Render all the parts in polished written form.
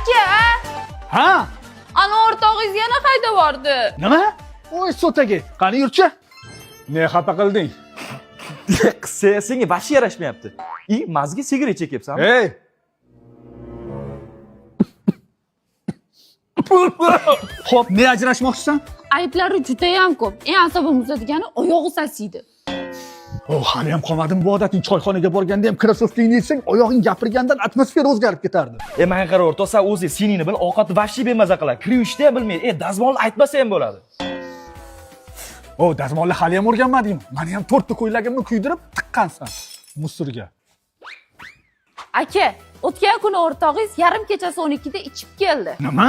Aka, Ha? ana o'rtog'ingiz yana qayda bordi? Nima? Voy so'tagi. Qani yurchi? Ne xafa qilding? Qissa senga vashi yarashmayapti. Mazga sigaret chekyapsan. Hey! Xo'p, ne ajrashmoqchisan? Ayblari juda ham ko'p. Eng asabim buzadigani oyog'i sasiydi. Hali ham qolmadim bu odating. Choyxonaga borganda ham krasovkingni yetsang, oyog'ing gapirgandan atmosfera o'zgarib ketardi. Manga qara o'rtoq, sen o'zing siningni bil, ovqatni vashi bemaza qiladi. Kirishni ham bilmaydi. Dazmolni aytmasa ham bo'ladi. Dazmolni hali ham o'rganmadingmi? Meni ham 4 ta ko'ylagimni kuydirib tiqqansan. Musurga. Aka, o'tgan kuni o'rtog'ingiz yarim kechasi 12 da ichib keldi. Nima?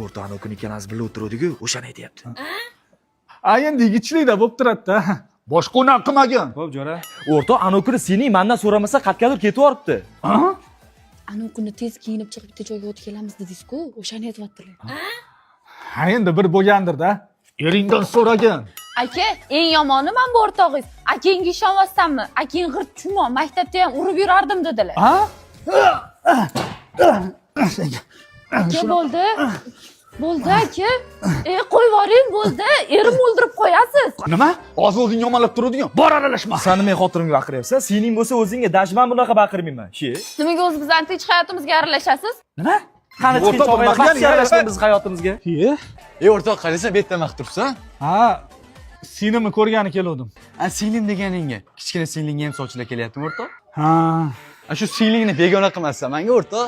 O'rtoq ana kuni ikkalamiz birga o'tirdik-ku, o'shani aytyapti. Endi yigitchilikda bo'lib turadi-da. Boshqa unaqa qilmagan. Xo'p, jo'ra. O'rtoq ana kuni sening mendan so'ramasa qayergadir ketib yoribdi. Ana kuni tez kiyinib chiqib bitta joyga o'tib kelamiz dedingiz-ku, o'shani aytyaptilar. Endi bir bo'lgandir-da. Eringdan so'ragan. Aka, eng yomoni men bu o'rtog'ingiz. Akangga ishonmasdanmi? Akang g'irt chumo, maktabda ham urib yurardim dedilar. Aka bo'ldi. Bo'ldi aka. Qo'yib yuboring, bo'ldi. Erim o'ldirib qo'yasiz. Nima? O'zing yomonlab turadigan. Bor aralashma. Seni men xotirimga baqiryapsan. Sening bo'lsa o'zingga dashman bunaqa baqirmayman. Nimaga o'z bizning tinch hayotimizga aralashasiz? Nima? Qani tinch aralashgan biz hayotimizga. O'rtoq qarasa bu yerda maqtursan. Ha, sinimni ko'rgani keldim. Singlim deganingga kichkina singlingga ham sovchilar kelyaptimi o'rtoq? Ha. Shu singlingni begona qilmasdan menga o'rtoq.